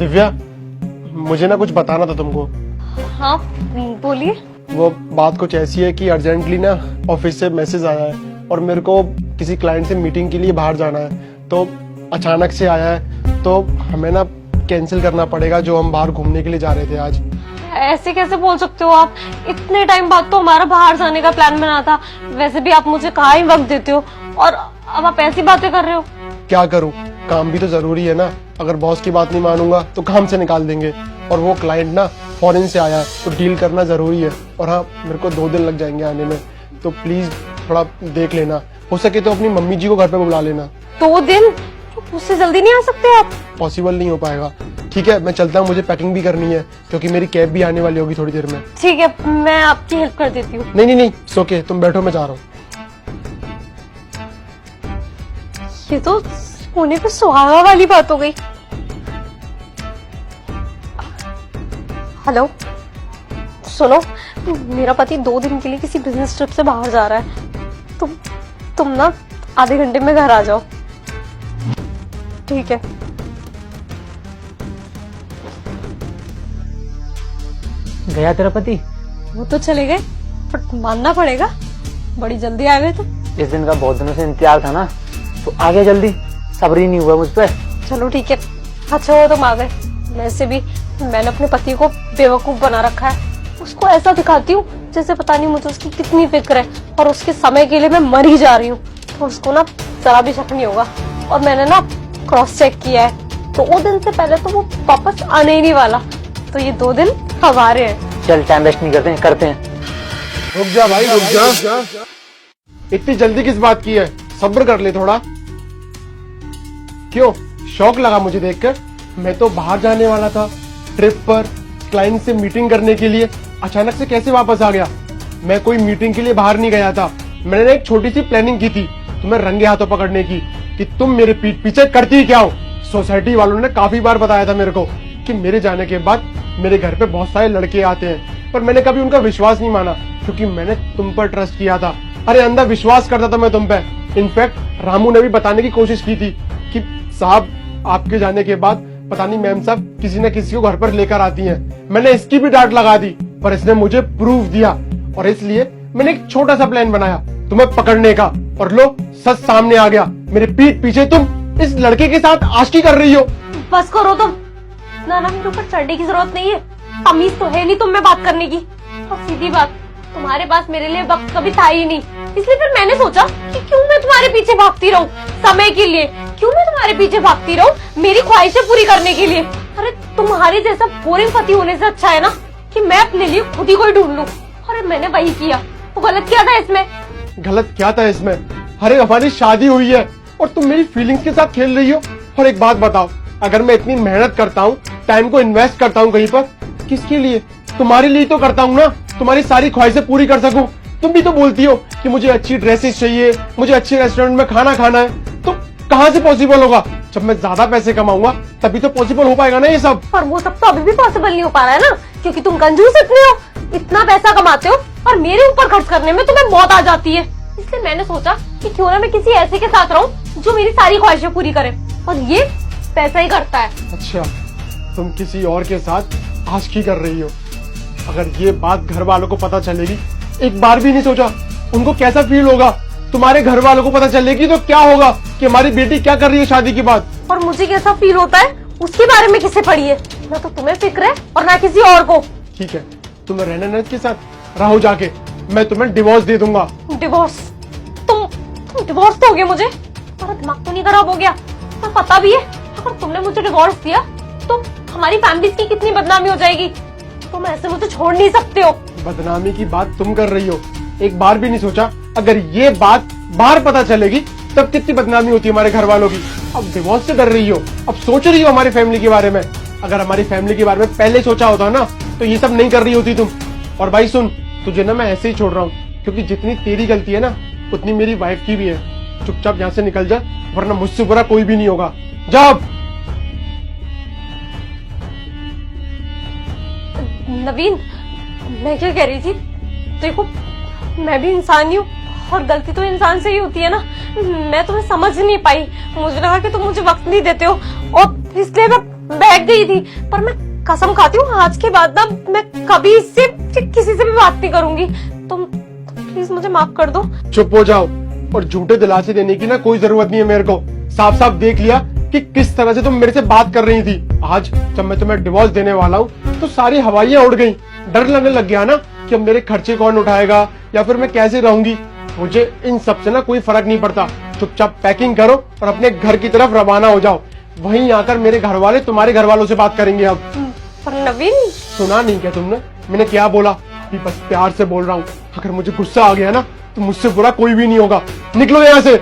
दिव्या, मुझे ना कुछ बताना था तुमको। हाँ बोलिए। वो बात कुछ ऐसी है कि अर्जेंटली ना ऑफिस से मैसेज आया है और मेरे को किसी क्लाइंट से मीटिंग के लिए बाहर जाना है, तो अचानक से आया है, तो हमें ना कैंसिल करना पड़ेगा जो हम बाहर घूमने के लिए जा रहे थे आज। ऐसे कैसे बोल सकते हो आप? इतने टाइम बाद तो हमारा बाहर जाने का प्लान बना था। वैसे भी आप मुझे कहाँ ही वक्त देते हो, और अब आप ऐसी बातें कर रहे हो। क्या करूं, काम भी तो जरूरी है ना। अगर बॉस की बात नहीं मानूंगा तो काम से निकाल देंगे, और वो क्लाइंट ना फॉरेन से आया है तो डील करना जरूरी है, और हाँ मेरे को 2 दिन लग जाएंगे आने में, तो प्लीज थोड़ा देख लेना। हो सके तो अपनी मम्मी जी को घर पे बुला लेना। 2 दिन? उससे जल्दी नहीं आ सकते आप? पॉसिबल नहीं हो पाएगा। ठीक है, मैं चलता हूँ, मुझे पैकिंग भी करनी है क्योंकि मेरी कैब भी आने वाली होगी थोड़ी देर में। ठीक है, मैं आपकी हेल्प कर देती हूँ। नहीं नहीं नहीं, इट्स ओके, तुम बैठो, मैं जा रहा हूँ। ये तो सोने पे सुहागा वाली बात हो गई। हेलो, सुनो, मेरा पति 2 दिन के लिए किसी बिजनेस ट्रिप से बाहर जा रहा है। तुम ना आधे घंटे में घर आ जाओ। ठीक है। गया तेरा पति? वो तो चले गए, बट मानना पड़ेगा, बड़ी जल्दी आ गए तुम। इस दिन का बहुत दिनों से इंतजार था ना, तो आ गया जल्दी, सब्र ही नहीं हुआ मुझ पे। चलो ठीक है, अच्छा हो तुम आ गए। वैसे भी मैंने अपने पति को बेवकूफ बना रखा है। उसको ऐसा दिखाती हूँ जैसे पता नहीं मुझे उसकी कितनी फिक्र है, और उसके समय के लिए मैं मर ही जा रही हूँ, तो उसको ना जरा भी शक नहीं होगा। और मैंने ना क्रॉस चेक किया है, तो 2 दिन से पहले तो वो वापस आने ही नहीं वाला, तो ये 2 दिन हमारे हैं। चल टाइम वेस्ट नहीं करते हैं, करते हैं। रुक जा भाई, रुक जा। इतनी जल्दी किस बात की है, सब्र कर ले थोड़ा। क्यों, शौक लगा मुझे देखकर? मैं तो बाहर जाने वाला था ट्रिप पर, क्लाइंट से मीटिंग करने के लिए, अचानक से कैसे वापस आ गया? मैं कोई मीटिंग के लिए बाहर नहीं गया था, मैंने एक छोटी सी प्लानिंग की थी तुम्हें रंगे हाथों पकड़ने की, कि तुम मेरे पीठ पीछे करती क्या हो। सोसाइटी वालों ने काफी बार बताया था मेरे को कि मेरे जाने के बाद मेरे घर पे बहुत सारे लड़के आते हैं, पर मैंने कभी उनका विश्वास नहीं माना क्योंकि मैंने तुम पर ट्रस्ट किया था। अरे अंदर विश्वास करता था मैं तुम पे। इनफैक्ट रामू ने भी बताने की कोशिश की थी कि साहब आपके जाने के बाद पता नहीं मैम साहब किसी न किसी को घर पर लेकर आती हैं। मैंने इसकी भी डांट लगा दी, पर इसने मुझे प्रूफ दिया, और इसलिए मैंने एक छोटा सा प्लान बनाया तुम्हें पकड़ने का, और लो सच सामने आ गया। मेरे पीठ पीछे तुम इस लड़के के साथ आशिकी कर रही हो। बस करो तुम। ना मेरे ऊपर चढ़ने की जरूरत नहीं है, तमीज तो है नहीं तुम में बात करने की। और सीधी बात, तुम्हारे पास मेरे लिए वक्त कभी था ही नहीं, इसलिए फिर मैंने सोचा कि क्यों मैं तुम्हारे पीछे भागती रहूं समय के लिए, क्यों मैं तुम्हारे पीछे भागती रहूं मेरी ख्वाहिशें पूरी करने के लिए। अरे तुम्हारे जैसा बोरिंग पति होने से अच्छा है ना कि मैं अपने लिए खुद ही कोई ढूंढ लूं। अरे मैंने वही किया, वो गलत क्या था इसमें? गलत क्या था इसमें? अरे हमारी शादी हुई है और तुम मेरी फीलिंग्स के साथ खेल रही हो। और एक बात बताओ, अगर मैं इतनी मेहनत करता हूँ, टाइम को इन्वेस्ट करता हूँ कहीं पर, किसके लिए? तुम्हारे लिए तो करता हूँ ना, तुम्हारी सारी ख्वाहिशें पूरी कर सकूं। तुम भी तो बोलती हो कि मुझे अच्छी ड्रेसेस चाहिए, मुझे अच्छे रेस्टोरेंट में खाना खाना है, तो कहाँ से पॉसिबल होगा? जब मैं ज्यादा पैसे कमाऊंगा तभी तो पॉसिबल हो पाएगा ना ये सब। पर वो सब तो अभी भी पॉसिबल नहीं हो पा रहा है ना, क्योंकि तुम कंजूस इतने हो, इतना पैसा कमाते हो और मेरे ऊपर खर्च करने में तुम्हें मौत आ जाती है। इसलिए मैंने सोचा कि क्यों ना मैं किसी ऐसे के साथ रहूं जो मेरी सारी ख्वाहिशें पूरी करे, और ये पैसा ही करता है। अच्छा, तुम किसी और के साथ आशिकी कर रही हो? अगर ये बात घर वालों को पता चलेगी, एक बार भी नहीं सोचा उनको कैसा फील होगा? तुम्हारे घर वालों को पता चलेगी तो क्या होगा कि हमारी बेटी क्या कर रही है शादी के बाद? और मुझे कैसा फील होता है उसके बारे में किसे पड़ी है? ना तो तुम्हें फिक्र है और ना किसी और को। ठीक है, तुम रहना ननद के साथ रहो जाके, मैं तुम्हें डिवोर्स दे दूंगा। डिवोर्स? तुम डिवोर्स दोगे मुझे? तुम्हारा दिमाग तो नहीं खराब हो गया? और पता भी है अगर तुमने मुझे डिवोर्स दिया तो हमारी फैमिली की कितनी बदनामी हो जाएगी। तुम ऐसे मुझे छोड़ नहीं सकते हो। बदनामी की बात तुम कर रही हो, एक बार भी नहीं सोचा अगर ये बात बाहर पता चलेगी तब कितनी बदनामी होती है हमारे घर वालों की। अब डिवोर्स से डर रही हो, अब सोच रही हो हमारी फैमिली के बारे में। अगर हमारी फैमिली के बारे में पहले सोचा होता ना तो ये सब नहीं कर रही होती तुम। और भाई सुन, तुझे ना मैं ऐसे ही छोड़ रहा हूँ, क्योंकि जितनी तेरी गलती है ना उतनी मेरी वाइफ की भी है। चुपचाप यहाँ से निकल जा, वरना मुझसे बुरा कोई भी नहीं होगा। जा अब। नवीन, मैं क्या कह रही थी, देखो मैं भी इंसान ही हूँ और गलती तो इंसान से ही होती है ना। मैं तुम्हें समझ नहीं पाई, मुझे लगा कि तुम मुझे वक्त नहीं देते हो और इसलिए मैं बैठ गई थी, पर मैं कसम खाती हूँ आज के बाद ना मैं कभी इससे किसी से भी बात नहीं करूंगी। तुम प्लीज मुझे माफ कर दो। चुप हो जाओ, और झूठे दिलासे देने की ना कोई जरूरत नहीं है मेरे को। साफ साफ देख लिया कि किस तरह से तुम मेरे से बात कर रही थी। आज जब मैं तुम्हें डिवोर्स देने वाला हूँ तो सारी हवाइयां उड़ गई। डर लगने लग गया ना कि अब मेरे खर्चे कौन उठाएगा या फिर मैं कैसे रहूंगी। मुझे इन सब से ना कोई फर्क नहीं पड़ता। चुपचाप पैकिंग करो और अपने घर की तरफ रवाना हो जाओ। वहीं आकर मेरे घर वाले तुम्हारे घर वालों से बात करेंगे। अब पर नवीन, सुना नहीं क्या तुमने मैंने क्या बोला? अभी बस प्यार से बोल रहा हूँ। अगर मुझे गुस्सा आ गया ना तो मुझसे बुरा कोई भी नहीं होगा। निकलो यहाँ से।